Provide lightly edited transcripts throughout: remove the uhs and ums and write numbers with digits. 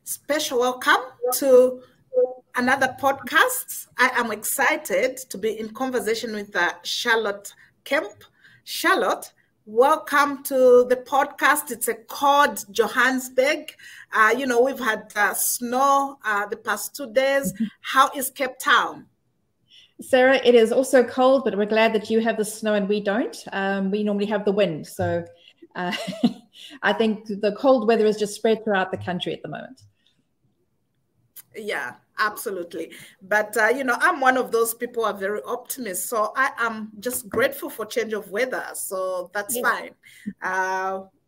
Special welcome to another podcast. I am excited to be in conversation with Charlotte Kemp. Charlotte, welcome to the podcast. It's a cold Johannesburg. We've had snow the past 2 days. How is Cape Town? Sarah, it is also cold, but we're glad that you have the snow and we don't. We normally have the wind. So I think the cold weather is just spread throughout the country at the moment. Yeah, absolutely. But, I'm one of those people who are very optimist. So I am just grateful for change of weather. So that's fine.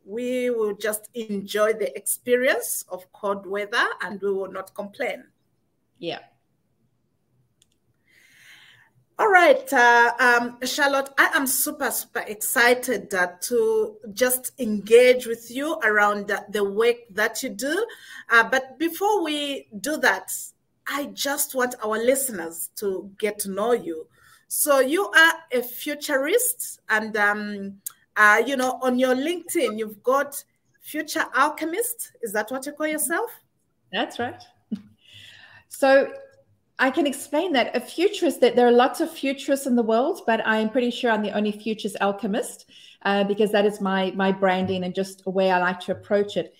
We will just enjoy the experience of cold weather and we will not complain. Yeah. All right, Charlotte, I am super excited to just engage with you around the work that you do. But before we do that, I just want our listeners to get to know you. So you are a futurist and, on your LinkedIn, you've got Future Alchemist. Is that what you call yourself? That's right. So I can explain that. A futurist, that there are lots of futurists in the world, but I'm pretty sure I'm the only Futures Alchemist because that is my branding and just a way I like to approach it.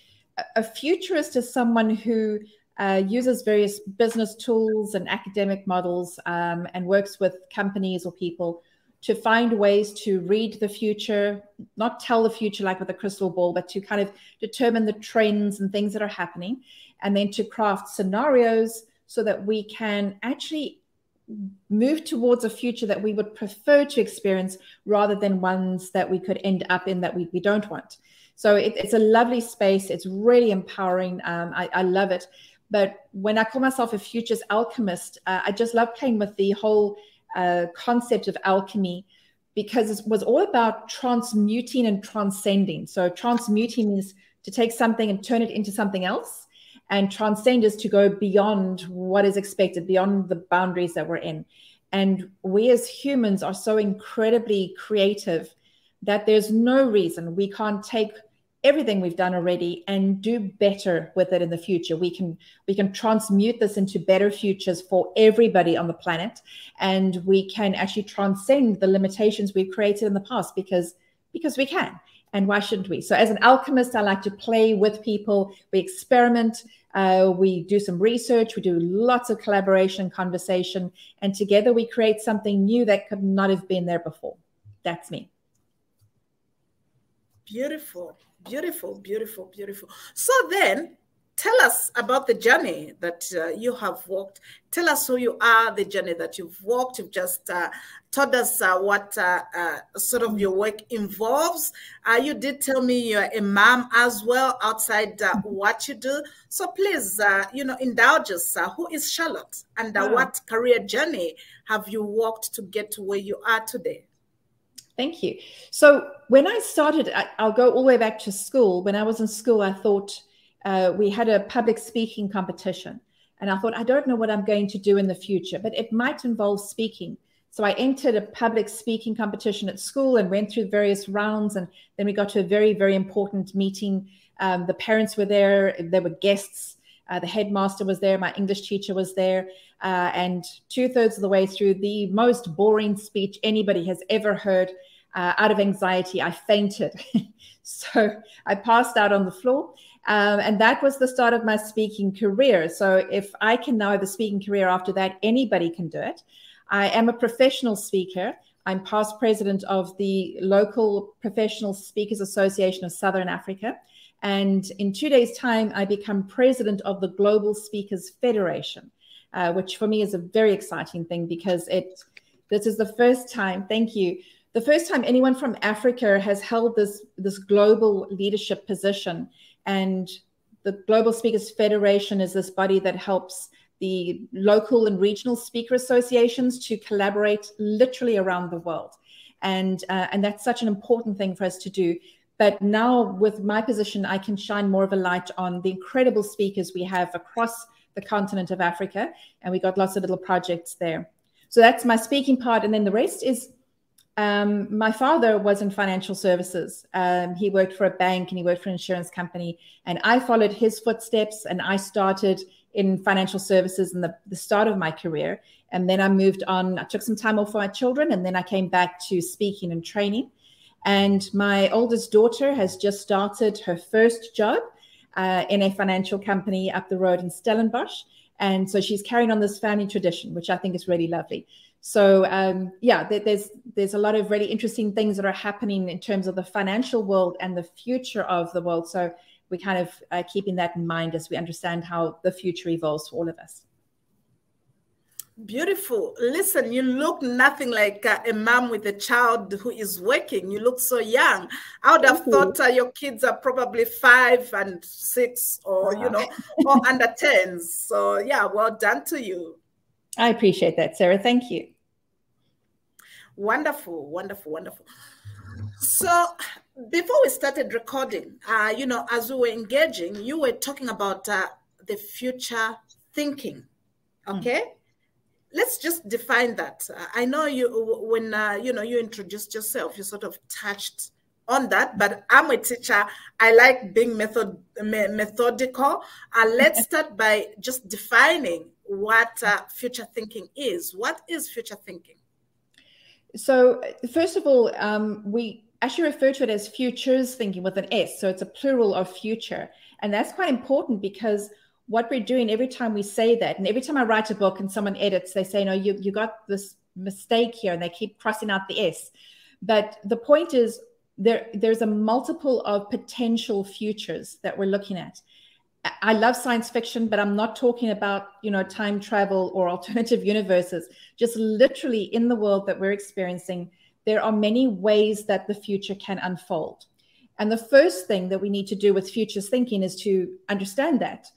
A futurist is someone who uses various business tools and academic models and works with companies or people to find ways to read the future, not tell the future like with a crystal ball, but to kind of determine the trends and things that are happening, and then to craft scenarios so that we can actually move towards a future that we would prefer to experience rather than ones that we could end up in that we don't want. So it's a lovely space. It's really empowering. I love it. But when I call myself a futures alchemist, I just love playing with the whole concept of alchemy because it was all about transmuting and transcending. So transmuting is to take something and turn it into something else. And transcend is to go beyond what is expected, beyond the boundaries that we're in. And we as humans are so incredibly creative that there's no reason we can't take everything we've done already and do better with it in the future. We can transmute this into better futures for everybody on the planet. And we can actually transcend the limitations we've created in the past because we can. And why shouldn't we? So as an alchemist, I like to play with people. We experiment. We do some research. We do lots of collaboration, conversation. And together we create something new that could not have been there before. That's me. Beautiful, beautiful, beautiful, beautiful. So then tell us about the journey that you have walked. Tell us who you are, the journey that you've walked. You've just told us what sort of your work involves. You did tell me you're a mom as well outside what you do. So please, indulge us. Who is Charlotte and what career journey have you walked to get to where you are today? Thank you. So when I started, I'll go all the way back to school. When I was in school, I thought, we had a public speaking competition and I thought, I don't know what I'm going to do in the future, but it might involve speaking. So I entered a public speaking competition at school and went through various rounds. And then we got to a very, very important meeting. The parents were there. There were guests. The headmaster was there. My English teacher was there. And 2/3 of the way through, the most boring speech anybody has ever heard, out of anxiety, I fainted. So I passed out on the floor. And that was the start of my speaking career. So if I can now have a speaking career after that, anybody can do it. I am a professional speaker. I'm past president of the local Professional Speakers Association of Southern Africa. And in 2 days' time, I become president of the Global Speakers Federation, which for me is a very exciting thing because this is the first time, thank you, the first time anyone from Africa has held this global leadership position. And the Global Speakers Federation is this body that helps the local and regional speaker associations to collaborate literally around the world. And that's such an important thing for us to do. But now with my position, I can shine more of a light on the incredible speakers we have across the continent of Africa. And we got lots of little projects there. So that's my speaking part. And then the rest is My father was in financial services. He worked for a bank and he worked for an insurance company. And I followed his footsteps, and I started in financial services in the start of my career. And then I moved on. I took some time off for my children, and then I came back to speaking and training. And my oldest daughter has just started her first job in a financial company up the road in Stellenbosch. And so she's carrying on this family tradition, which I think is really lovely. So yeah, there's a lot of really interesting things that are happening in terms of the financial world and the future of the world. So we kind of keeping that in mind as we understand how the future evolves for all of us. Beautiful. Listen, you look nothing like a mom with a child who is working. You look so young. I would have thought your kids are probably 5 and 6 or, wow, you know, or under 10s. So yeah, well done to you. I appreciate that, Sarah. Thank you. Wonderful, wonderful, wonderful. So before we started recording, you know, as we were engaging, you were talking about the future thinking. Okay. Let's just define that. I know you, when you know, you introduced yourself, you sort of touched on that, but I'm a teacher. I like being methodical. Let's start by just defining what future thinking is. What is future thinking? So first of all, we actually refer to it as futures thinking with an S. So it's a plural of future. And that's quite important because what we're doing every time we say that, and every time I write a book and someone edits, they say, no, you got this mistake here, and they keep crossing out the S. But the point is there's a multiple of potential futures that we're looking at. I love science fiction, but I'm not talking about, you know, time travel or alternative universes. Just literally in the world that we're experiencing, there are many ways that the future can unfold. And the first thing that we need to do with futures thinking is to understand that.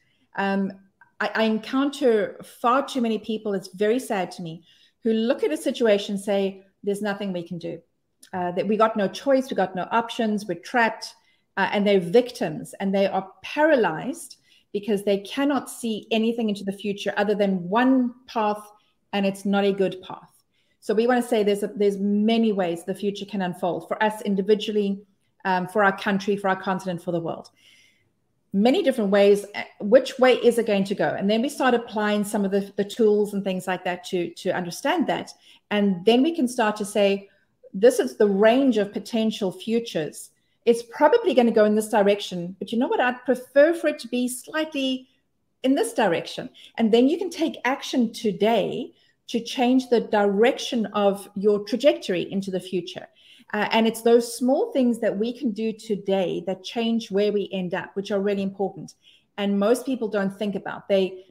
I encounter far too many people, it's very sad to me, who look at a situation and say, there's nothing we can do, that we got no choice, we got no options, we're trapped, and they're victims, and they are paralyzed because they cannot see anything into the future other than one path, and it's not a good path. So we want to say there's many ways the future can unfold for us individually, for our country, for our continent, for the world. Many different ways. Which way is it going to go? And then we start applying some of the tools and things like that to understand that. And then we can start to say, this is the range of potential futures. It's probably going to go in this direction, but you know what? I'd prefer for it to be slightly in this direction. And then you can take action today to change the direction of your trajectory into the future. And it's those small things that we can do today that change where we end up, which are really important. And most people don't think about. They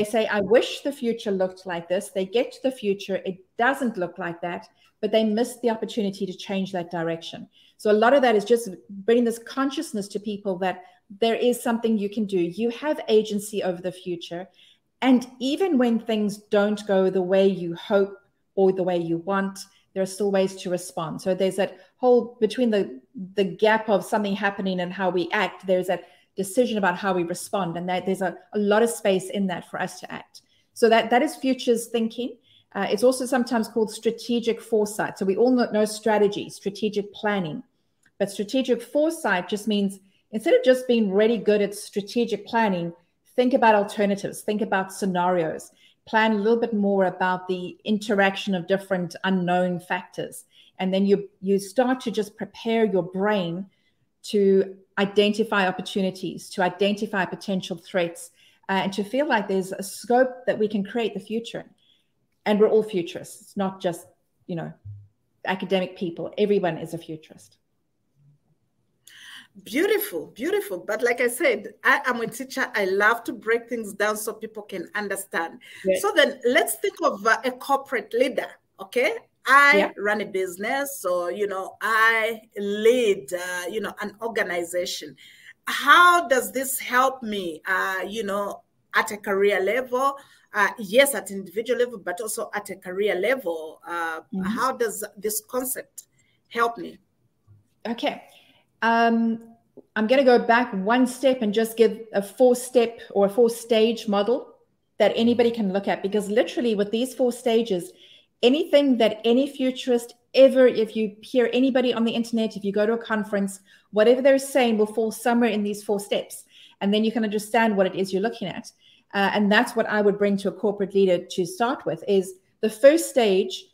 say, I wish the future looked like this. They get to the future, it doesn't look like that, but they miss the opportunity to change that direction. So a lot of that is just bringing this consciousness to people that there is something you can do. You have agency over the future. And even when things don't go the way you hope or the way you want, there are still ways to respond. So there's that whole, between the gap of something happening and how we act, there's that decision about how we respond. And that there's a lot of space in that for us to act. So that is futures thinking. It's also sometimes called strategic foresight. So we all know strategy, strategic planning. But strategic foresight just means instead of just being really good at strategic planning, think about alternatives, think about scenarios. Plan a little bit more about the interaction of different unknown factors. And then you start to just prepare your brain to identify opportunities, to identify potential threats, and to feel like there's a scope that we can create the future in. And we're all futurists. It's not just, you know, academic people. Everyone is a futurist. Beautiful, beautiful. But like I said, I am a teacher. I love to break things down so people can understand. Yes. So then let's think of a corporate leader, okay? I run a business, so, you know, I lead, you know, an organization. How does this help me, you know, at a career level? Yes, at individual level, but also at a career level. How does this concept help me? Okay. I'm going to go back one step and just give a 4-step or a 4-stage model that anybody can look at, because literally with these 4 stages, anything that any futurist whatever, if you hear anybody on the internet, if you go to a conference, whatever they're saying will fall somewhere in these 4 steps. And then you can understand what it is you're looking at. And that's what I would bring to a corporate leader to start with, is the first stage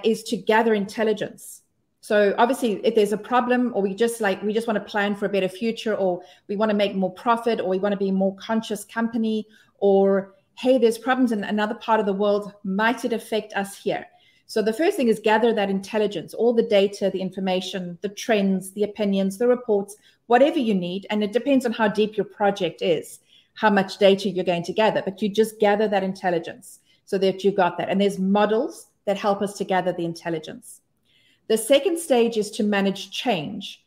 is to gather intelligence. So obviously, if there's a problem, or we just want to plan for a better future, or we want to make more profit, or we want to be a more conscious company, or hey, there's problems in another part of the world, might it affect us here? So the first thing is gather that intelligence, all the data, the information, the trends, the opinions, the reports, whatever you need. And it depends on how deep your project is, how much data you're going to gather, but you just gather that intelligence so that you got that. And there's models that help us to gather the intelligence. The second stage is to manage change.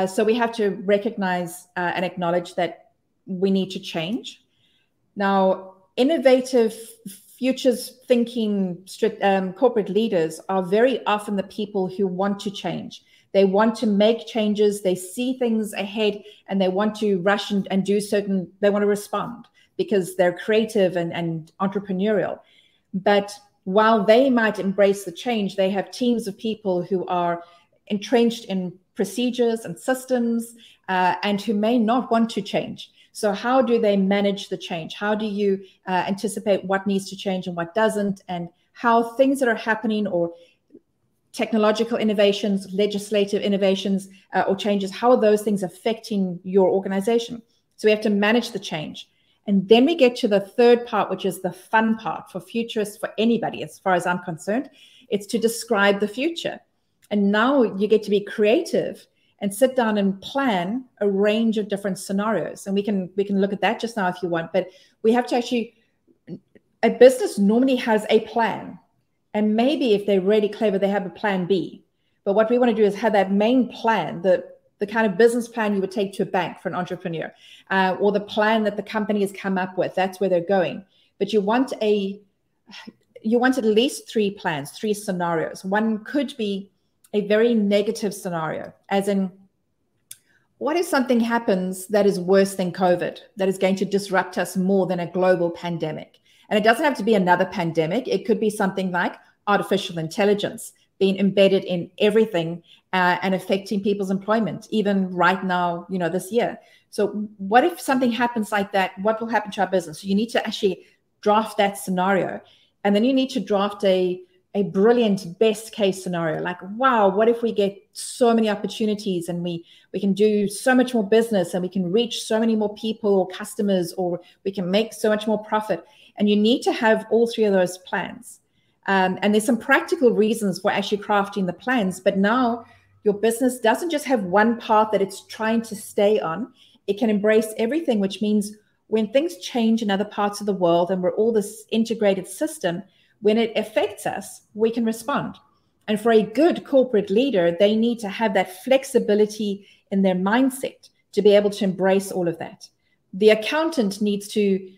So we have to recognize and acknowledge that we need to change. Now, innovative, futures thinking corporate leaders are very often the people who want to change. They want to make changes. They see things ahead and they want to rush and do certain, they want to respond because they're creative and entrepreneurial. But while they might embrace the change, they have teams of people who are entrenched in procedures and systems and who may not want to change. So how do they manage the change? How do you anticipate what needs to change and what doesn't, and how things that are happening, or technological innovations, legislative innovations, or changes, how are those things affecting your organization? So we have to manage the change. And then we get to the third part, which is the fun part for futurists, for anybody, as far as I'm concerned. It's to describe the future. And now you get to be creative and sit down and plan a range of different scenarios. And we can look at that just now if you want, but we have to actually, a business normally has a plan. And maybe if they're really clever, they have a plan B. But what we want to do is have that main plan, the kind of business plan you would take to a bank for an entrepreneur, or the plan that the company has come up with. That's where they're going. But you want at least 3 plans, 3 scenarios. One could be a very negative scenario, as in, what if something happens that is worse than COVID, that is going to disrupt us more than a global pandemic? And it doesn't have to be another pandemic. It could be something like artificial intelligence being embedded in everything and affecting people's employment, even right now, this year. So what if something happens like that? What will happen to our business? So you need to actually draft that scenario. And then you need to draft a brilliant best case scenario. Like, wow, what if we get so many opportunities and we can do so much more business and we can reach so many more people or customers, or we can make so much more profit? And you need to have all 3 of those plans. And there's some practical reasons for actually crafting the plans. But now your business doesn't just have one path that it's trying to stay on. It can embrace everything, which means when things change in other parts of the world and we're all this integrated system, when it affects us, we can respond. And for a good corporate leader, they need to have that flexibility in their mindset to be able to embrace all of that. The accountant needs to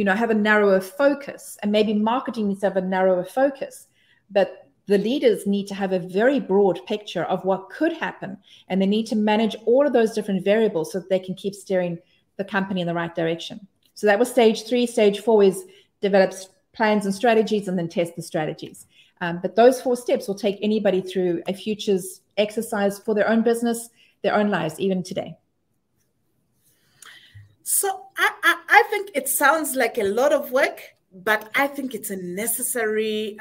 have a narrower focus, and maybe marketing needs to have a narrower focus, but the leaders need to have a very broad picture of what could happen, and they need to manage all of those different variables so that they can keep steering the company in the right direction. So that was stage 3. Stage 4 is develop plans and strategies and then test the strategies. But those 4 steps will take anybody through a futures exercise for their own business, their own lives, even today. So I think it sounds like a lot of work, but I think it's a necessary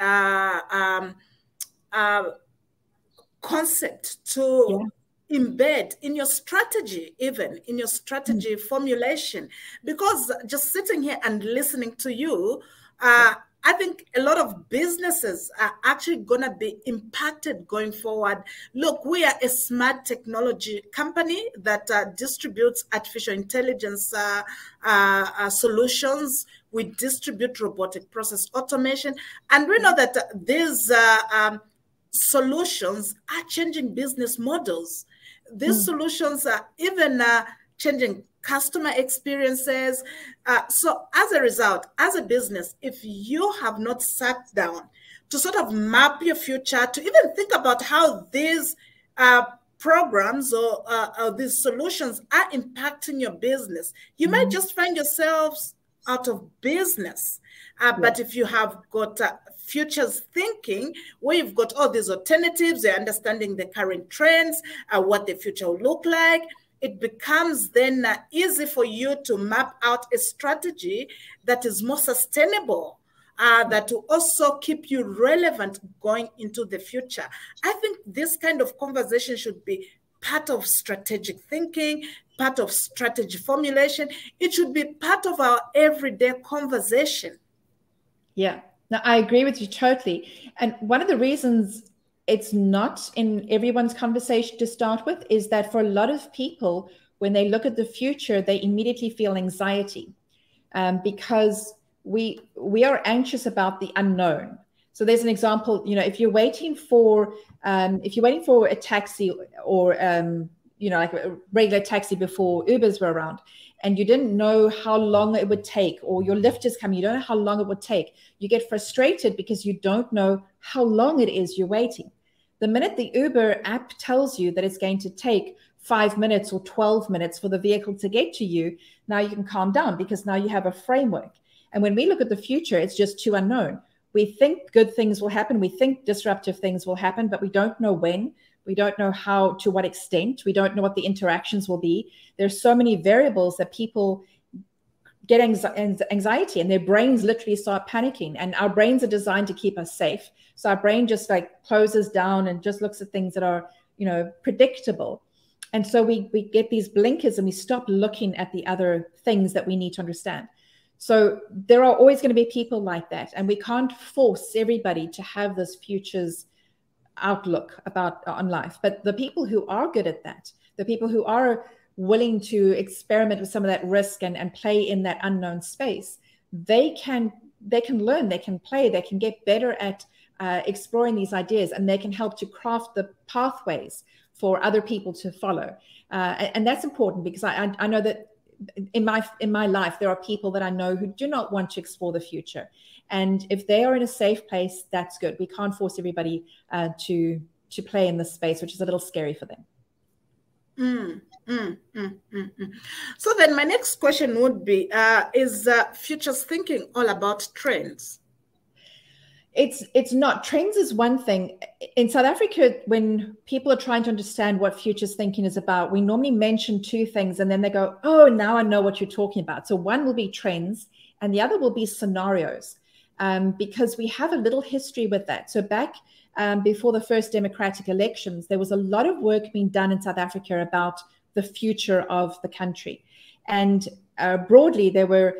concept to embed in your strategy, even in your strategy formulation. Because just sitting here and listening to you, I think a lot of businesses are actually going to be impacted going forward. Look, we are a smart technology company that distributes artificial intelligence solutions. We distribute robotic process automation. And we know that these solutions are changing business models. These solutions are even changing customer experiences. So as a result, as a business, if you have not sat down to sort of map your future, to even think about how these programs or these solutions are impacting your business, you might just find yourselves out of business. But if you have got futures thinking, where you've got all these alternatives, you're understanding the current trends, what the future will look like, it becomes then easy for you to map out a strategy that is more sustainable, that will also keep you relevant going into the future. I think this kind of conversation should be part of strategic thinking, part of strategy formulation. It should be part of our everyday conversation. Yeah, no, I agree with you totally. And one of the reasons it's not in everyone's conversation to start with is that for a lot of people, when they look at the future, they immediately feel anxiety, because we are anxious about the unknown. So there's an example, if you're waiting for a taxi, or like a regular taxi before Ubers were around, and you didn't know how long it would take, or your lift is coming, you don't know how long it would take. You get frustrated because you don't know how long it is you're waiting. The minute the Uber app tells you that it's going to take 5 minutes or 12 minutes for the vehicle to get to you, now you can calm down, because now you have a framework. And when we look at the future, it's just too unknown. We think good things will happen. We think disruptive things will happen, but we don't know when. We don't know how, to what extent. We don't know what the interactions will be. There's so many variables that people get anxiety, and their brains literally start panicking. And our brains are designed to keep us safe. So our brain just like closes down and just looks at things that are, predictable. And so we get these blinkers and we stop looking at the other things that we need to understand. So there are always going to be people like that. And we can't force everybody to have this futures outlook on life. But the people who are good at that, the people who are willing to experiment with some of that risk and play in that unknown space, they can learn, they can play, they can get better at exploring these ideas, and they can help to craft the pathways for other people to follow. And that's important, because I know that in my life, there are people that I know who do not want to explore the future. And if they are in a safe place, that's good. We can't force everybody to play in this space, which is a little scary for them. So then my next question would be, is futures thinking all about trends? It's not. Trends is one thing. In South Africa, when people are trying to understand what futures thinking is about, we normally mention two things, and then they go, oh, now I know what you're talking about. So one will be trends, and the other will be scenarios, because we have a little history with that. So back before the first democratic elections, there was a lot of work being done in South Africa about the future of the country. And broadly, there were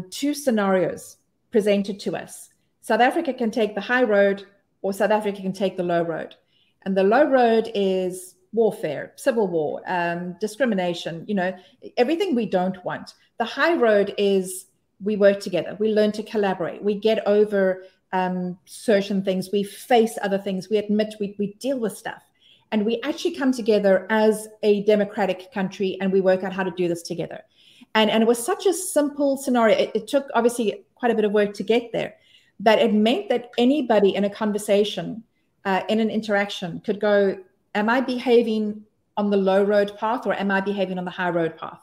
two scenarios presented to us. South Africa can take the high road, or South Africa can take the low road. And the low road is warfare, civil war, discrimination, everything we don't want. The high road is we work together, we learn to collaborate, we get over certain things, we face other things, we admit, we deal with stuff. And we actually come together as a democratic country, and we work out how to do this together. And it was such a simple scenario. It took obviously quite a bit of work to get there. But it meant that anybody in a conversation, in an interaction, could go, am I behaving on the low road path, or am I behaving on the high road path?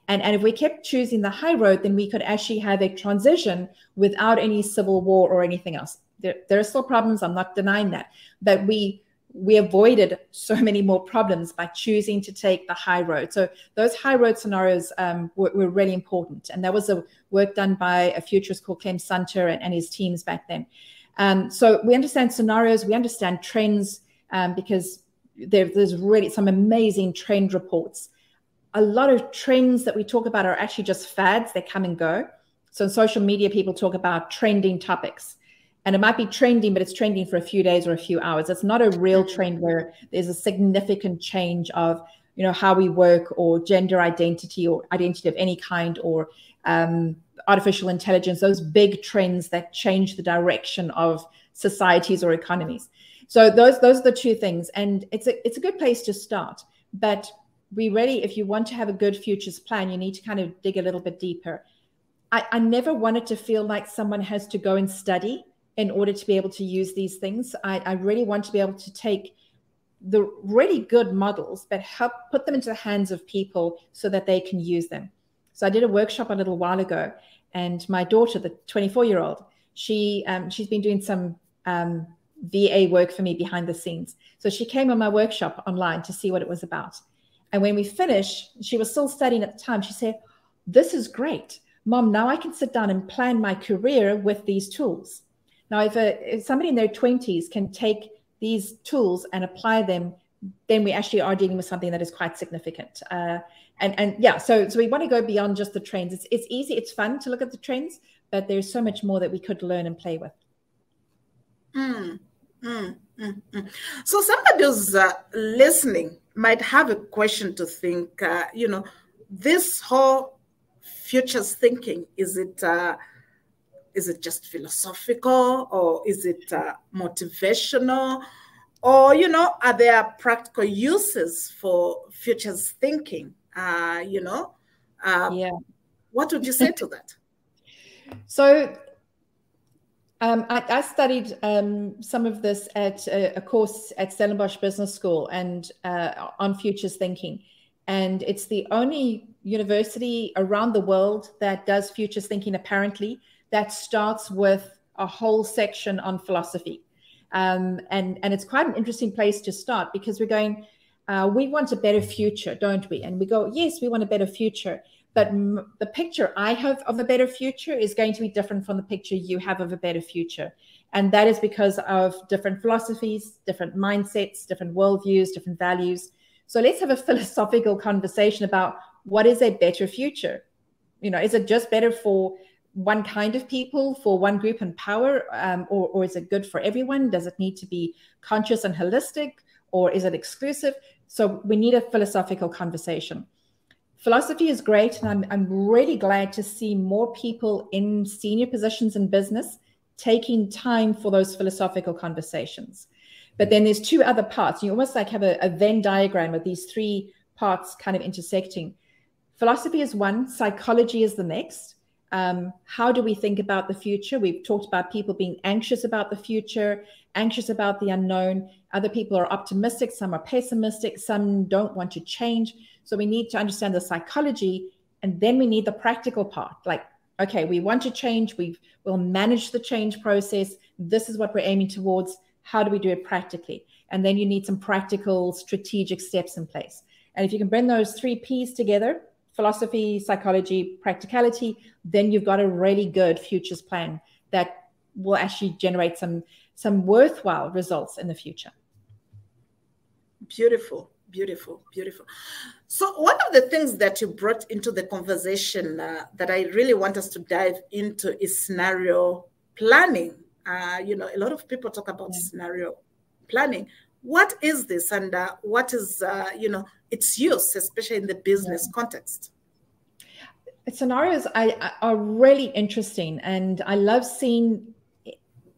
And if we kept choosing the high road, then we could actually have a transition without any civil war or anything else. There are still problems, I'm not denying that, but we avoided so many more problems by choosing to take the high road. So those high road scenarios were really important. And that was a work done by a futurist called Kemp and his teams back then. So we understand scenarios, we understand trends, because there's really some amazing trend reports. A lot of trends that we talk about are actually just fads, they come and go. So in social media, people talk about trending topics. And it might be trending, but it's trending for a few days or a few hours. It's not a real trend where there's a significant change of, how we work, or gender identity, or identity of any kind, or artificial intelligence, those big trends that change the direction of societies or economies. So those are the two things. And it's a good place to start. But if you want to have a good futures plan, you need to kind of dig a little bit deeper. I never wanted to feel like someone has to go and study in order to be able to use these things. I really want to be able to take the really good models, but help put them into the hands of people so that they can use them. So I did a workshop a little while ago, and my daughter, the 24-year-old, she's been doing some VA work for me behind the scenes. So she came on my workshop online to see what it was about. And when we finished, she was still studying at the time. She said, "This is great. Mom, now I can sit down and plan my career with these tools." Now, if somebody in their 20s can take these tools and apply them, then we actually are dealing with something that is quite significant. And yeah, so we want to go beyond just the trends. It's easy, it's fun to look at the trends, but there's so much more that we could learn and play with. So somebody who's listening might have a question to think, this whole futures thinking, is it just philosophical, or is it motivational, or, are there practical uses for futures thinking? Yeah. What would you say to that? So I studied some of this at a course at Stellenbosch Business School and on futures thinking. And it's the only university around the world that does futures thinking, apparently, that starts with a whole section on philosophy. And it's quite an interesting place to start, because we're going, we want a better future, don't we? And we go, yes, we want a better future. But the picture I have of a better future is going to be different from the picture you have of a better future. And that is because of different philosophies, different mindsets, different worldviews, different values. So let's have a philosophical conversation about what is a better future. Is it just better for one kind of people, for one group in power, or is it good for everyone? Does it need to be conscious and holistic, or is it exclusive? So we need a philosophical conversation. Philosophy is great, and I'm really glad to see more people in senior positions in business taking time for those philosophical conversations. But then there's two other parts. You almost like have a Venn diagram of these three parts kind of intersecting. Philosophy is one, psychology is the next. How do we think about the future? We've talked about people being anxious about the future, anxious about the unknown. Other people are optimistic, some are pessimistic, some don't want to change. So we need to understand the psychology, and then we need the practical part. Like, okay, we want to change, we'll manage the change process. This is what we're aiming towards. How do we do it practically? And then you need some practical strategic steps in place. And if you can bring those three P's together, philosophy, psychology, practicality, then you've got a really good futures plan that will actually generate some worthwhile results in the future. Beautiful, beautiful, beautiful. So one of the things that you brought into the conversation that I really want us to dive into is scenario planning. A lot of people talk about scenario planning. What is this, and what is, its use, especially in the business context? Scenarios are really interesting, and I love seeing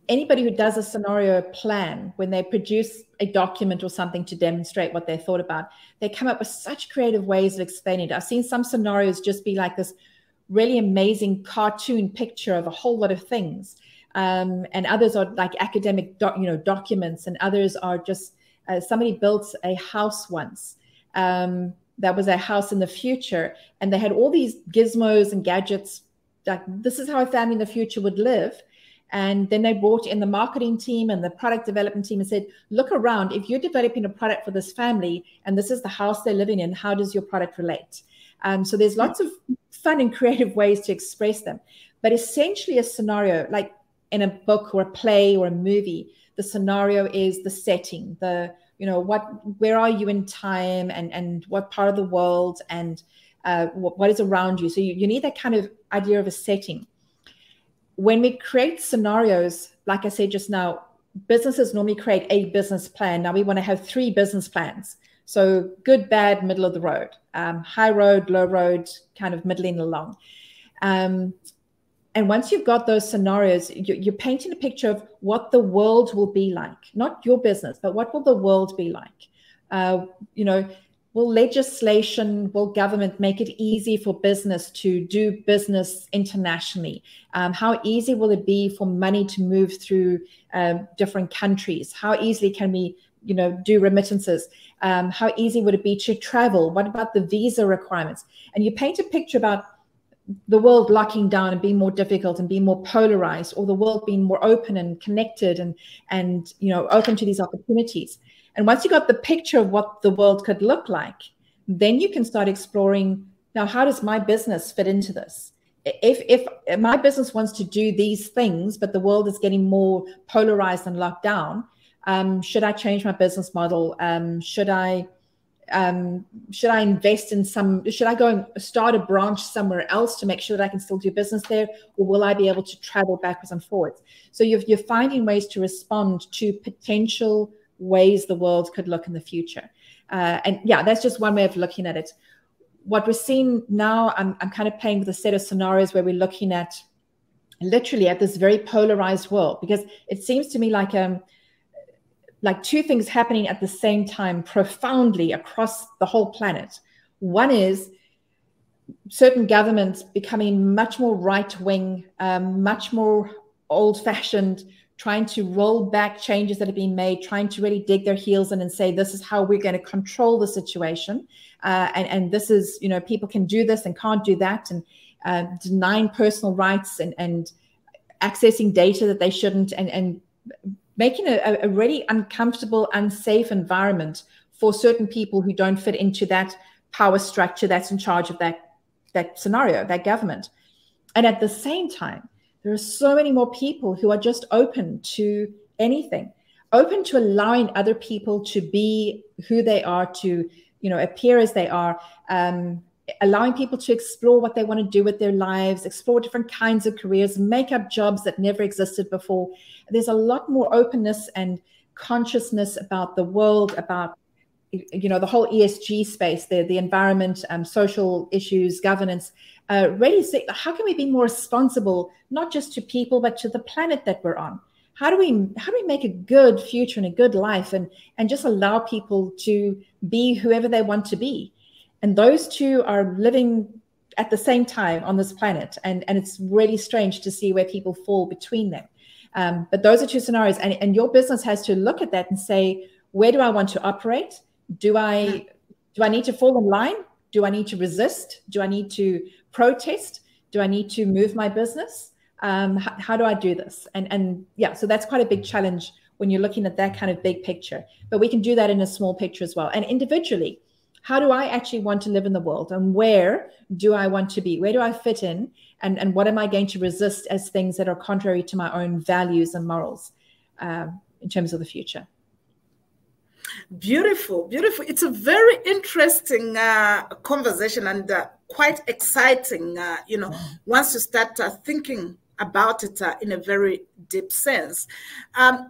anybody who does a scenario plan, when they produce a document or something to demonstrate what they thought about, they come up with such creative ways of explaining it. I've seen some scenarios just be like this really amazing cartoon picture of a whole lot of things. And others are like academic documents, and others are just somebody built a house once that was a house in the future, and they had all these gizmos and gadgets, like this is how a family in the future would live. And then they brought in the marketing team and the product development team and said, look around, if you're developing a product for this family and this is the house they're living in, how does your product relate? So there's lots of fun and creative ways to express them. But essentially a scenario, like in a book or a play or a movie, the scenario is the setting, where are you in time, and what part of the world, and what is around you. So you need that kind of idea of a setting. When we create scenarios, like I said just now, businesses normally create a business plan. Now we want to have 3 business plans. So good, bad, middle of the road, high road, low road, kind of middling along. And once you've got those scenarios, you're painting a picture of what the world will be like, not your business, but what will the world be like? Will legislation, will government make it easy for business to do business internationally? How easy will it be for money to move through different countries? How easily can we, do remittances? How easy would it be to travel? What about the visa requirements? And you paint a picture about the world locking down and being more difficult and being more polarized, or the world being more open and connected and open to these opportunities. And once you got the picture of what the world could look like, then you can start exploring, now, how does my business fit into this? If my business wants to do these things, but the world is getting more polarized and locked down, should I change my business model? Should I invest in should I go and start a branch somewhere else to make sure that I can still do business there? Or will I be able to travel backwards and forwards? So you're finding ways to respond to potential ways the world could look in the future. And yeah, that's just one way of looking at it. What we're seeing now, I'm kind of playing with a set of scenarios where we're looking at literally at this very polarized world, because it seems to me like two things happening at the same time profoundly across the whole planet. One is certain governments becoming much more right-wing, much more old-fashioned, trying to roll back changes that have been made, trying to really dig their heels in and say, this is how we're going to control the situation. And this is, people can do this and can't do that, and denying personal rights and accessing data that they shouldn't, and making a really uncomfortable, unsafe environment for certain people who don't fit into that power structure that's in charge of that scenario, that government. And at the same time, there are so many more people who are just open to anything, open to allowing other people to be who they are, to appear as they are, allowing people to explore what they want to do with their lives, explore different kinds of careers, make up jobs that never existed before. There's a lot more openness and consciousness about the world, about the whole ESG space, the environment, social issues, governance. Really say, how can we be more responsible, not just to people, but to the planet that we're on? How do we make a good future and a good life, and just allow people to be whoever they want to be? And those two are living at the same time on this planet. And it's really strange to see where people fall between them. But those are two scenarios. And your business has to look at that and say, where do I want to operate? Do I need to fall in line? Do I need to resist? Do I need to protest? Do I need to move my business? How do I do this? And yeah, so that's quite a big challenge when you're looking at that kind of big picture. But we can do that in a small picture as well. And individually, how do I actually want to live in the world? And where do I want to be? Where do I fit in? And what am I going to resist as things that are contrary to my own values and morals in terms of the future? Beautiful, beautiful. It's a very interesting conversation, and quite exciting, once you start thinking about it in a very deep sense.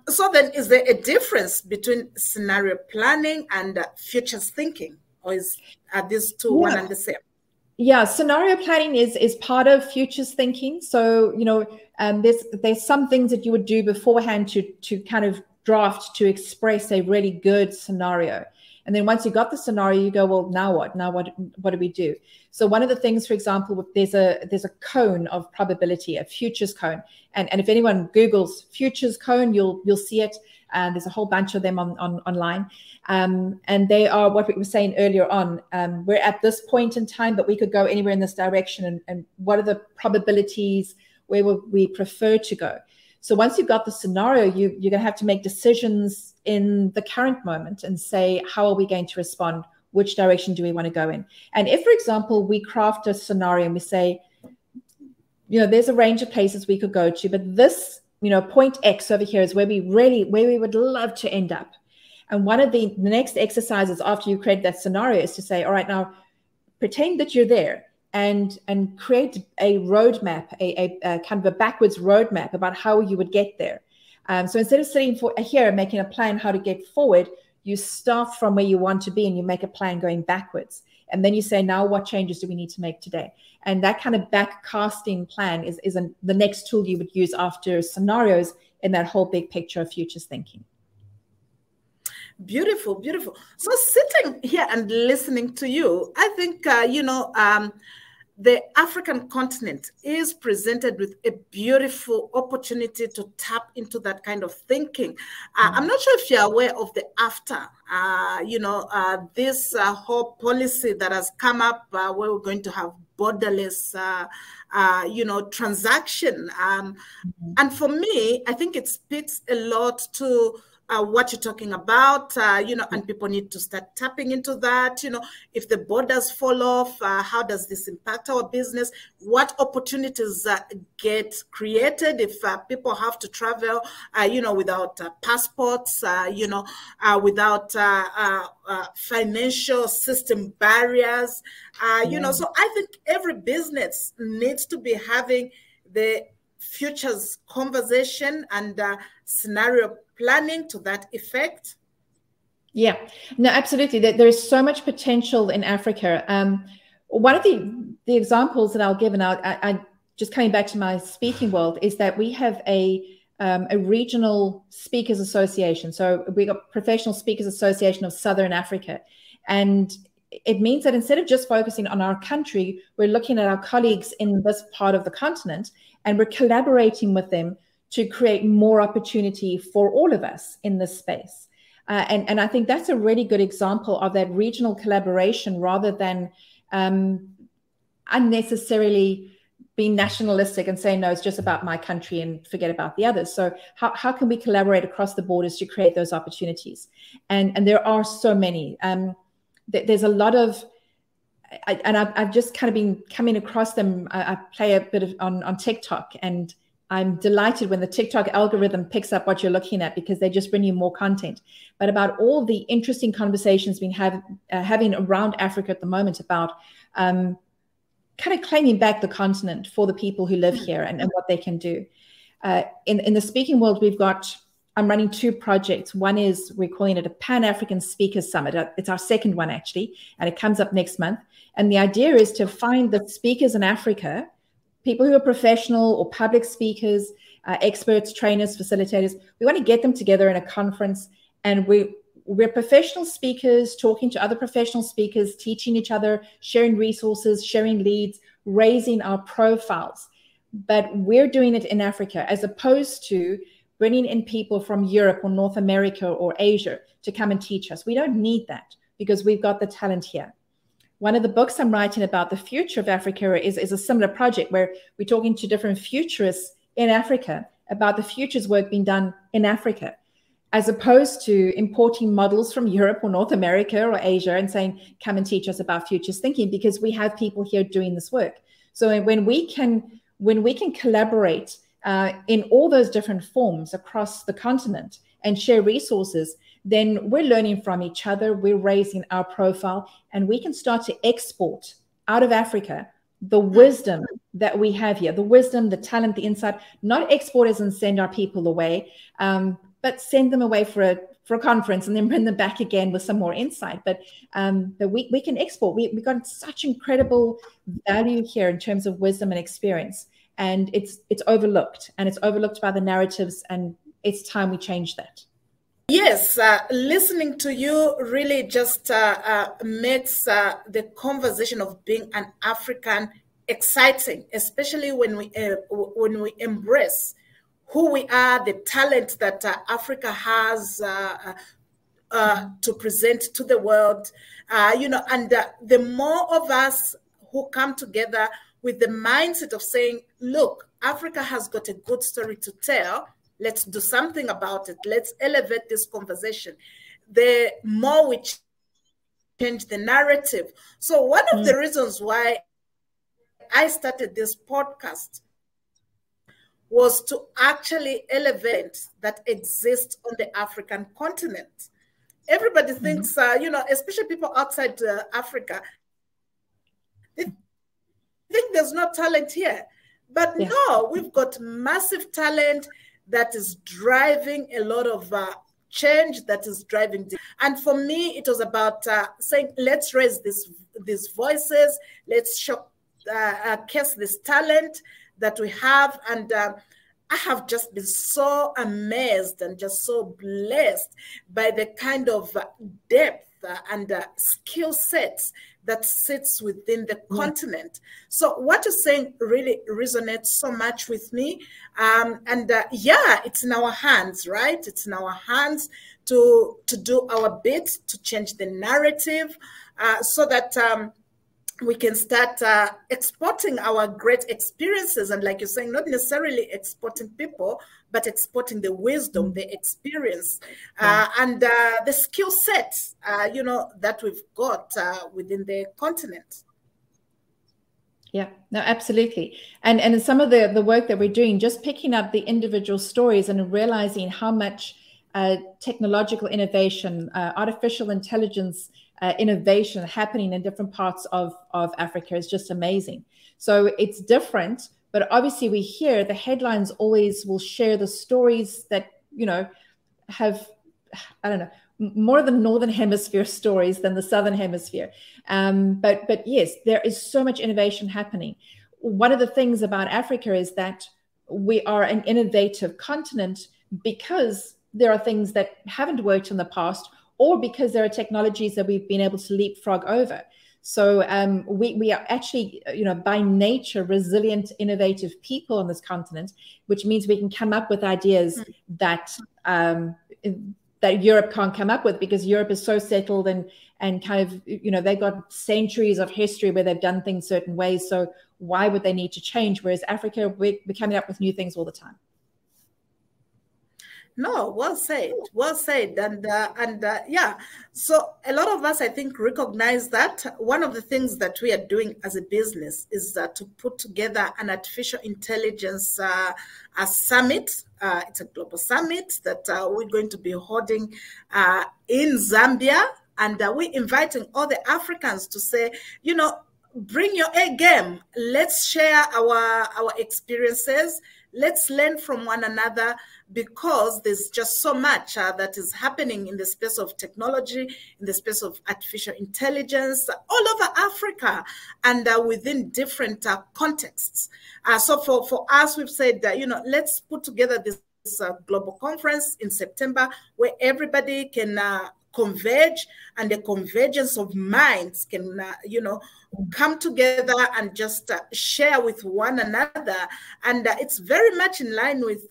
So then, is there a difference between scenario planning and futures thinking? Or are these two one and the same? Yeah, scenario planning is part of futures thinking. So, there's some things that you would do beforehand to kind of draft, to express a really good scenario. And then once you got the scenario, you go, well, now what? Now what do we do? So one of the things, for example, there's a cone of probability, a futures cone. And if anyone Googles futures cone, you'll see it. And there's a whole bunch of them online. And they are what we were saying earlier on. We're at this point in time, but we could go anywhere in this direction. And what are the probabilities? Where would we prefer to go? So once you've got the scenario, you're going to have to make decisions in the current moment and say, how are we going to respond? Which direction do we want to go in? And if, for example, we craft a scenario and we say, there's a range of places we could go to, but this, point X over here is where we would love to end up. And one of the next exercises after you create that scenario is to say, all right, now pretend that you're there. And create a roadmap, a kind of a backwards roadmap about how you would get there. So instead of sitting here and making a plan how to get forward, you start from where you want to be and you make a plan going backwards. And then you say, now what changes do we need to make today? And that kind of back casting plan is the next tool you would use after scenarios in that whole big picture of futures thinking. Beautiful, beautiful. So sitting here and listening to you, I think, the African continent is presented with a beautiful opportunity to tap into that kind of thinking. I'm not sure if you're aware of the AFTA, this whole policy that has come up where we're going to have borderless, transaction. And for me, I think it speaks a lot to what you're talking about, and people need to start tapping into that. If the borders fall off, how does this impact our business? What opportunities get created if people have to travel, without passports, without financial system barriers, So I think every business needs to be having the futures conversation and scenario planning to that effect. Yeah, no, absolutely. There is so much potential in Africa. One of the examples that I'll give, and I just coming back to my speaking world, is that we have a regional speakers association. So we got Professional Speakers Association of Southern Africa, and it means that instead of just focusing on our country, we're looking at our colleagues in this part of the continent, and we're collaborating with them to create more opportunity for all of us in this space. And I think that's a really good example of that regional collaboration, rather than unnecessarily being nationalistic and saying, no, it's just about my country and forget about the others. So how can we collaborate across the borders to create those opportunities? And there are so many. There's a lot of, I've just kind of been coming across them. I play a bit on TikTok, and I'm delighted when the TikTok algorithm picks up what you're looking at, because they just bring you more content. But about all the interesting conversations we have having around Africa at the moment about kind of claiming back the continent for the people who live here and what they can do. In the speaking world, I'm running two projects. One is, we're calling it a Pan-African Speakers Summit. It's our second one, actually, and it comes up next month. And the idea is to find the speakers in Africa, people who are professional or public speakers, experts, trainers, facilitators. We want to get them together in a conference, and we're professional speakers talking to other professional speakers, teaching each other, sharing resources, sharing leads, raising our profiles. But we're doing it in Africa, as opposed to bringing in people from Europe or North America or Asia to come and teach us. We don't need that, because we've got the talent here. One of the books I'm writing about the future of Africa is a similar project, where we're talking to different futurists in Africa about the futures work being done in Africa, as opposed to importing models from Europe or North America or Asia and saying, come and teach us about futures thinking, because we have people here doing this work. So when we can collaborate in all those different forms across the continent and share resources, then we're learning from each other, we're raising our profile, and we can start to export out of Africa the wisdom that we have here, the wisdom, the talent, the insight, not export as and send our people away, but send them away for a conference and then bring them back again with some more insight. But we can export. We've got such incredible value here in terms of wisdom and experience. And it's overlooked, and it's overlooked by the narratives, and it's time we change that. Yes, listening to you really just makes the conversation of being an African exciting, especially when we embrace who we are, the talent that Africa has to present to the world, and the more of us who come together with the mindset of saying, look, Africa has got a good story to tell. Let's do something about it. Let's elevate this conversation. The more we change the narrative. So one of the reasons why I started this podcast was to actually elevate that exists on the African continent. Everybody thinks, especially people outside Africa, they think there's no talent here. But no, we've got massive talent that is driving a lot of change, that is driving. And for me, it was about saying, let's raise these voices, let's showcase this talent that we have. And I have just been so amazed and just so blessed by the kind of depth and skill sets that sits within the continent. So what you're saying really resonates so much with me. Yeah, it's in our hands, right? It's in our hands to do our bit to change the narrative so that we can start exporting our great experiences. And like you're saying, not necessarily exporting people, but exporting the wisdom, the experience, and the skill set, you know, that we've got within the continent. Yeah, no, absolutely. And some of the work that we're doing, just picking up the individual stories and realizing how much technological innovation, artificial intelligence innovation happening in different parts of Africa is just amazing. So it's different, but obviously we hear the headlines always will share the stories that, you know, have, I don't know, more of the Northern Hemisphere stories than the Southern Hemisphere. But yes, there is so much innovation happening. One of the things about Africa is that we are an innovative continent because there are things that haven't worked in the past, or because there are technologies that we've been able to leapfrog over. So we are actually, you know, by nature, resilient, innovative people on this continent, which means we can come up with ideas that that Europe can't come up with, because Europe is so settled and kind of, you know, they've got centuries of history where they've done things certain ways. So why would they need to change? Whereas Africa, we're coming up with new things all the time. No, well said, well said. And yeah, so a lot of us, I think, recognize that one of the things that we are doing as a business is to put together an artificial intelligence a summit. It's a global summit that we're going to be holding in Zambia. And we're inviting all the Africans to say, you know, bring your A game. Let's share our experiences. Let's learn from one another, because there's just so much that is happening in the space of technology, in the space of artificial intelligence, all over Africa, and within different contexts. So for us, we've said that, you know, let's put together this global conference in September where everybody can converge, and the convergence of minds can, you know, come together and just share with one another. And it's very much in line with,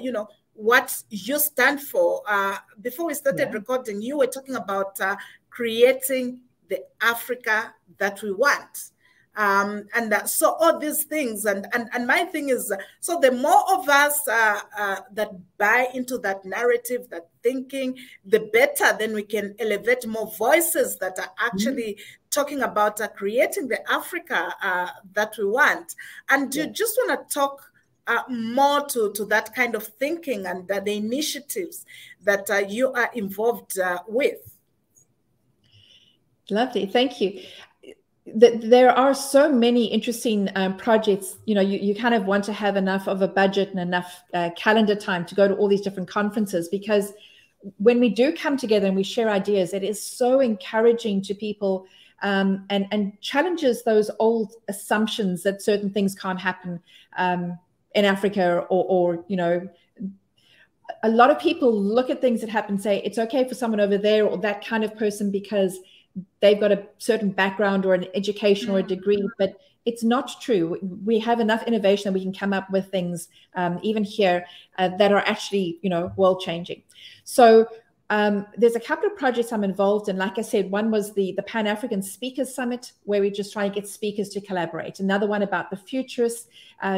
you know, what you stand for. Before we started recording, you were talking about creating the Africa that we want. So all these things, and my thing is, so the more of us that buy into that narrative, that thinking, the better. Then we can elevate more voices that are actually talking about creating the Africa that we want. And you just want to talk more to that kind of thinking and the initiatives that you are involved with. Lovely, thank you. There are so many interesting projects. You know, you kind of want to have enough of a budget and enough calendar time to go to all these different conferences, because when we do come together and we share ideas, it is so encouraging to people, and challenges those old assumptions that certain things can't happen in Africa, or you know, a lot of people look at things that happen and say it's okay for someone over there or that kind of person because they've got a certain background or an education or a degree, but it's not true. We have enough innovation that we can come up with things, even here, that are actually, you know, world changing. So there's a couple of projects I'm involved in. Like I said, one was the Pan-African Speakers Summit, where we just try to get speakers to collaborate. Another one about the futurists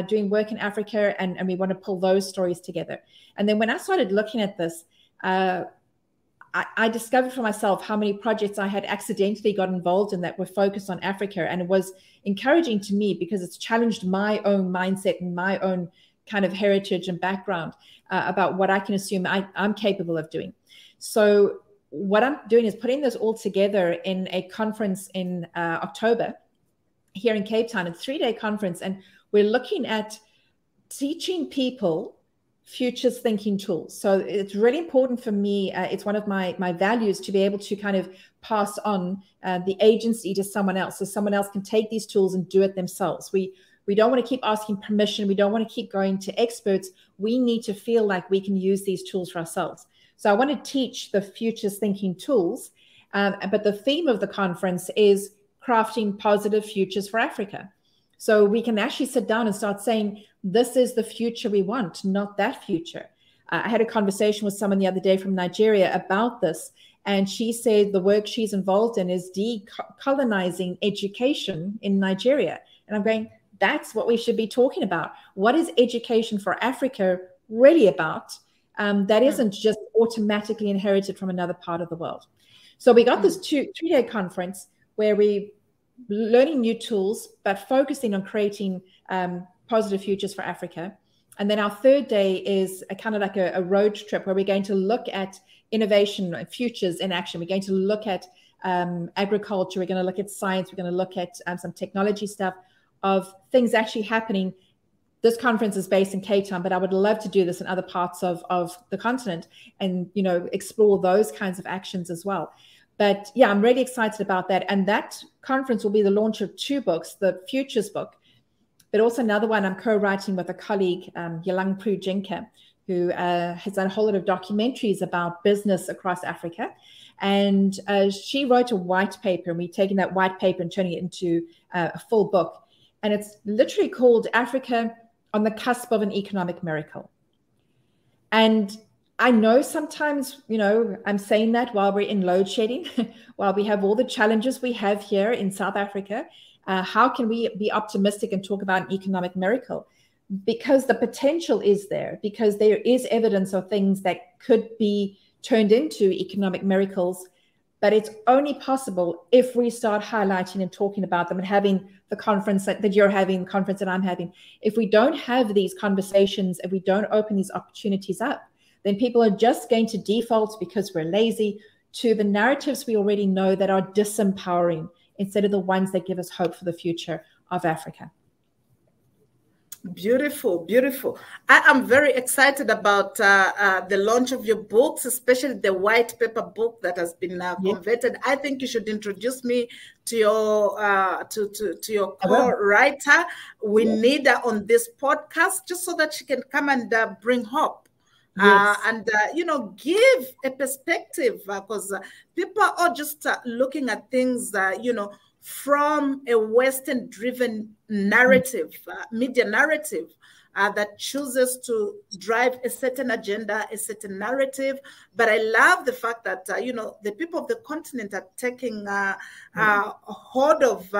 doing work in Africa, and we want to pull those stories together. And then when I started looking at this, I discovered for myself how many projects I had accidentally got involved in that were focused on Africa. And it was encouraging to me because it's challenged my own mindset and my own kind of heritage and background about what I can assume I'm capable of doing. So what I'm doing is putting this all together in a conference in October here in Cape Town, a 3-day conference. And we're looking at teaching people futures thinking tools. So it's really important for me. It's one of my values to be able to kind of pass on the agency to someone else, so someone else can take these tools and do it themselves. We don't want to keep asking permission. We don't want to keep going to experts. We need to feel like we can use these tools for ourselves. So I want to teach the futures thinking tools But the theme of the conference is crafting positive futures for Africa. So we can actually sit down and start saying, this is the future we want, not that future. I had a conversation with someone the other day from Nigeria about this, and she said the work she's involved in is decolonizing education in Nigeria. And I'm going, that's what we should be talking about. What is education for Africa really about? That isn't just automatically inherited from another part of the world. So we got this three-day conference where we learning new tools, but focusing on creating positive futures for Africa. And then our third day is a kind of like a road trip where we're going to look at innovation and futures in action. We're going to look at agriculture. We're going to look at science. We're going to look at some technology stuff of things actually happening. This conference is based in Cape Town, but I would love to do this in other parts of the continent and, you know, explore those kinds of actions as well. But yeah, I'm really excited about that. And that conference will be the launch of 2 books, the Futures book, but also another one I'm co-writing with a colleague, Yalang Pru Jinka, who has done a whole lot of documentaries about business across Africa. And she wrote a white paper, and we've taken that white paper and turning it into a full book. And it's literally called Africa on the Cusp of an Economic Miracle. And I know sometimes, you know, I'm saying that while we're in load shedding, while we have all the challenges we have here in South Africa, how can we be optimistic and talk about an economic miracle? Because the potential is there, because there is evidence of things that could be turned into economic miracles, but it's only possible if we start highlighting and talking about them and having the conference that you're having, the conference that I'm having. If we don't have these conversations, if we don't open these opportunities up, then people are just going to default, because we're lazy, to the narratives we already know that are disempowering instead of the ones that give us hope for the future of Africa. Beautiful, beautiful. I am very excited about the launch of your books, especially the white paper book that has been converted. I think you should introduce me to your co-writer. We need her on this podcast just so that she can come and bring hope. And you know, give a perspective, because people are just looking at things, you know, from a Western-driven narrative, media narrative, that chooses to drive a certain agenda, a certain narrative. But I love the fact that, you know, the people of the continent are taking hold of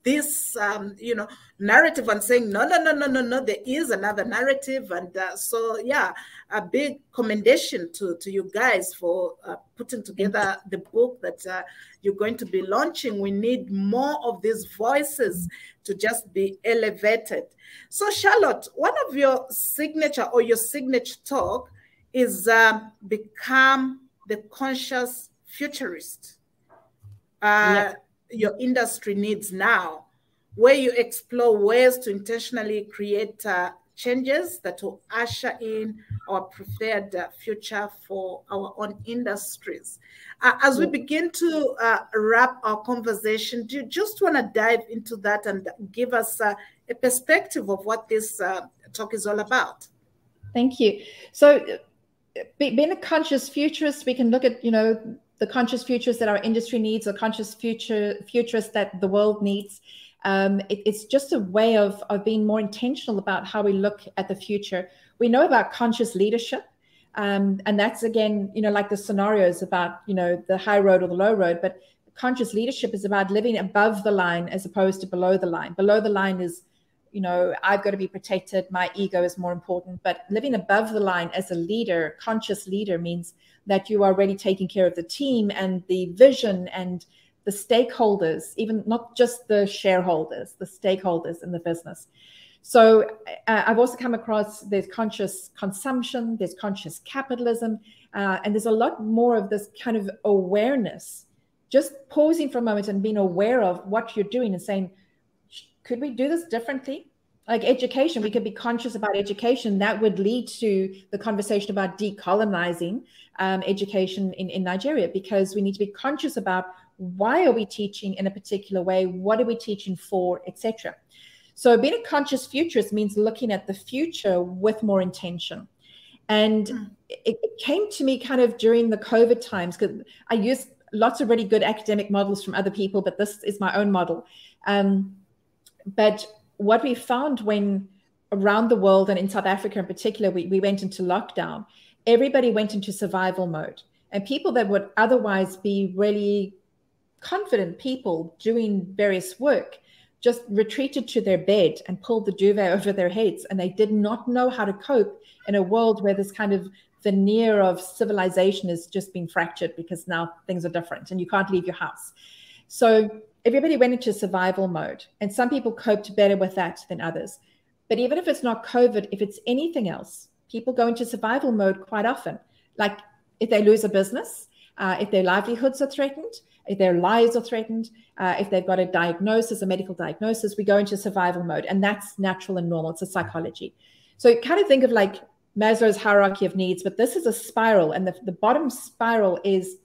this, you know, narrative and saying, no, there is another narrative. And so, yeah, a big commendation to you guys for putting together the book that you're going to be launching. We need more of these voices to just be elevated. So, Charlotte, one of your signature talk is become the conscious futurist. Your industry needs now, where you explore ways to intentionally create changes that will usher in our preferred future for our own industries. As we begin to wrap our conversation, do you just want to dive into that and give us a perspective of what this talk is all about? Thank you. So being a conscious futurist, we can look at, you know, the conscious futures that our industry needs, or conscious futurists that the world needs. It's just a way of being more intentional about how we look at the future. We know about conscious leadership, and that's, again, you know, like the scenarios about, you know, the high road or the low road, but conscious leadership is about living above the line as opposed to below the line. Below the line is, you know, I've got to be protected, my ego is more important. But living above the line as a leader, conscious leader, means that you are already taking care of the team and the vision and the stakeholders, even not just the shareholders, the stakeholders in the business. So I've also come across, there's conscious consumption, there's conscious capitalism, and there's a lot more of this kind of awareness, just pausing for a moment and being aware of what you're doing and saying, could we do this differently? Like education, we could be conscious about education. That would lead to the conversation about decolonizing education in Nigeria, because we need to be conscious about why are we teaching in a particular way, what are we teaching for, etc. So being a conscious futurist means looking at the future with more intention. And it came to me kind of during the COVID times, because lots of really good academic models from other people, but this is my own model. But what we found when around the world, and in South Africa in particular, we went into lockdown, everybody went into survival mode. And people that would otherwise be really confident people doing various work just retreated to their bed and pulled the duvet over their heads. And they did not know how to cope in a world where this kind of veneer of civilization has just been fractured, because now things are different and you can't leave your house. So everybody went into survival mode, and some people coped better with that than others. But even if it's not COVID, if it's anything else, people go into survival mode quite often. Like if they lose a business, if their livelihoods are threatened, if their lives are threatened, if they've got a diagnosis, a medical diagnosis, we go into survival mode. And that's natural and normal. It's a psychology. So kind of think of like Maslow's hierarchy of needs, but this is a spiral. And the bottom spiral is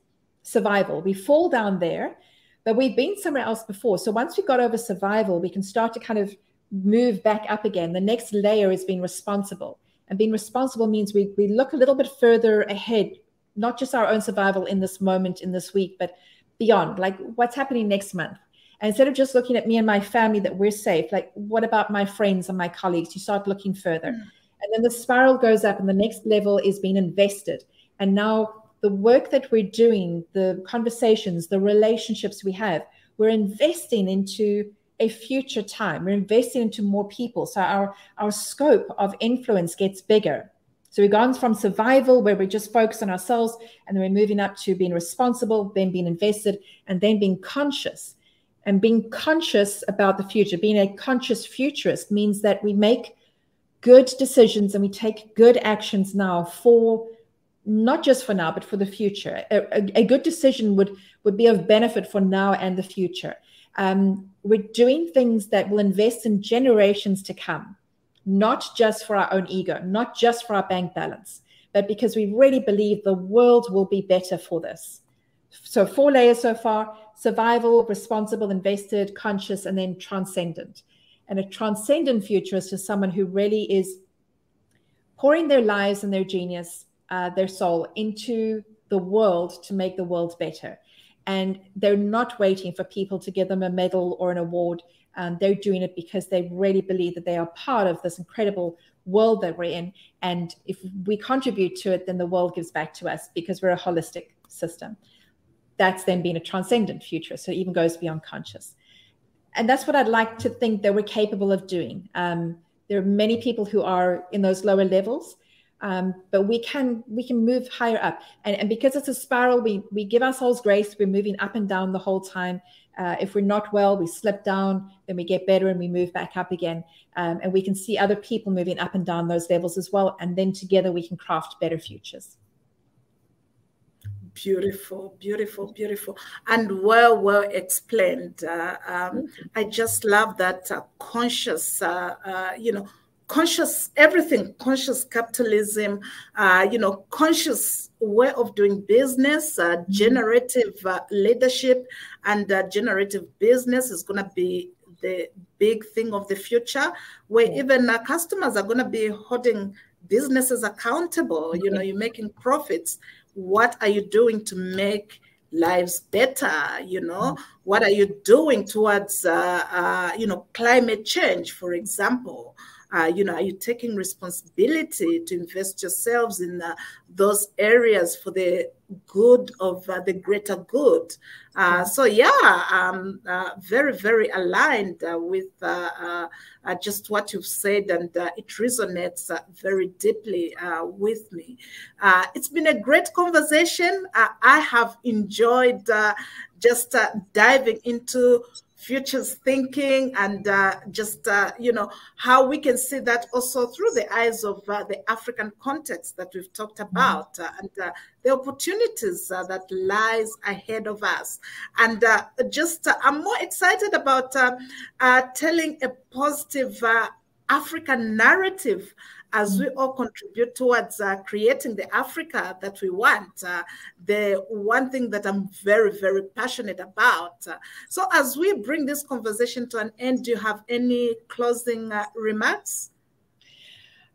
survival. We fall down there, but we've been somewhere else before. So once we got over survival, we can start to kind of move back up again. The next layer is being responsible. And being responsible means we look a little bit further ahead, not just our own survival in this moment, in this week, but beyond, like what's happening next month. And instead of just looking at me and my family that we're safe, like what about my friends and my colleagues? You start looking further. And then the spiral goes up, and the next level is being invested. And now the work that we're doing, the conversations, the relationships we have, we're investing into a future time. We're investing into more people. So our scope of influence gets bigger. So we've gone from survival, where we just focus on ourselves, and then we're moving up to being responsible, then being invested, and then being conscious. And being conscious about the future, being a conscious futurist, means that we make good decisions and we take good actions now, for not just for now, but for the future. A good decision would be of benefit for now and the future. We're doing things that will invest in generations to come, not just for our own ego, not just for our bank balance, but because we really believe the world will be better for this. So 4 layers so far: survival, responsible, invested, conscious, and then transcendent. And a transcendent futurist is someone who really is pouring their lives and their genius, their soul, into the world to make the world better. And they're not waiting for people to give them a medal or an award. They're doing it because they really believe that they are part of this incredible world that we're in. And if we contribute to it, then the world gives back to us, because we're a holistic system. That's then being a transcendent futurist. So it even goes beyond conscious. And that's what I'd like to think that we're capable of doing. There are many people who are in those lower levels, but we can move higher up. And because it's a spiral, we give ourselves grace. We're moving up and down the whole time. If we're not well, we slip down, then we get better and we move back up again. And we can see other people moving up and down those levels as well. And then together we can craft better futures. Beautiful, beautiful, beautiful, and well explained. I just love that conscious, conscious everything, conscious capitalism, conscious way of doing business, generative leadership, and generative business is going to be the big thing of the future, where even customers are going to be holding businesses accountable. You're making profits. What are you doing to make lives better? What are you doing towards, climate change, for example? Are you taking responsibility to invest yourselves in those areas for the good of the greater good? So yeah, very, very aligned with just what you've said, and it resonates very deeply with me. It's been a great conversation. I have enjoyed just diving into futures thinking, and just how we can see that also through the eyes of the African context that we've talked about, and the opportunities that lies ahead of us. And I'm more excited about telling a positive African narrative as we all contribute towards creating the Africa that we want, the one thing that I'm very, very passionate about. So as we bring this conversation to an end, do you have any closing remarks?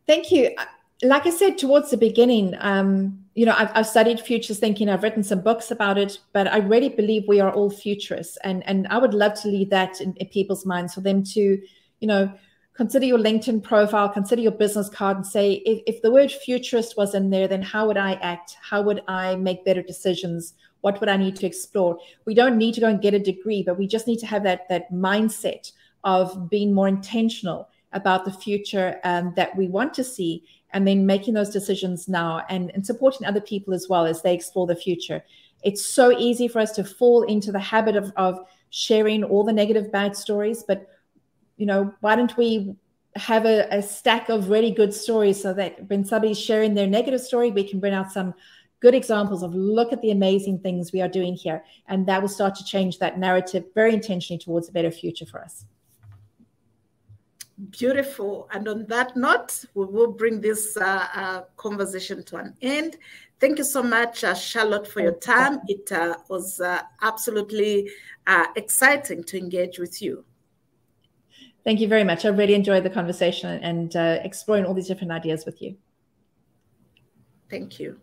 Thank you. Like I said towards the beginning, you know, I've studied futures thinking. I've written some books about it, but I really believe we are all futurists. And I would love to leave that in people's minds, for them to, you know, consider your LinkedIn profile, consider your business card, and say, if the word futurist was in there, then how would I act? How would I make better decisions? What would I need to explore? We don't need to go and get a degree, but we just need to have that mindset of being more intentional about the future that we want to see, and then making those decisions now, and supporting other people as well as they explore the future. It's so easy for us to fall into the habit of sharing all the negative, bad stories, but, you know, why don't we have a stack of really good stories, so that when somebody's sharing their negative story, we can bring out some good examples of, look at the amazing things we are doing here. And that will start to change that narrative very intentionally towards a better future for us. Beautiful. And on that note, we will bring this conversation to an end. Thank you so much, Charlotte, for your time. It was absolutely exciting to engage with you. Thank you very much. I really enjoyed the conversation and exploring all these different ideas with you. Thank you.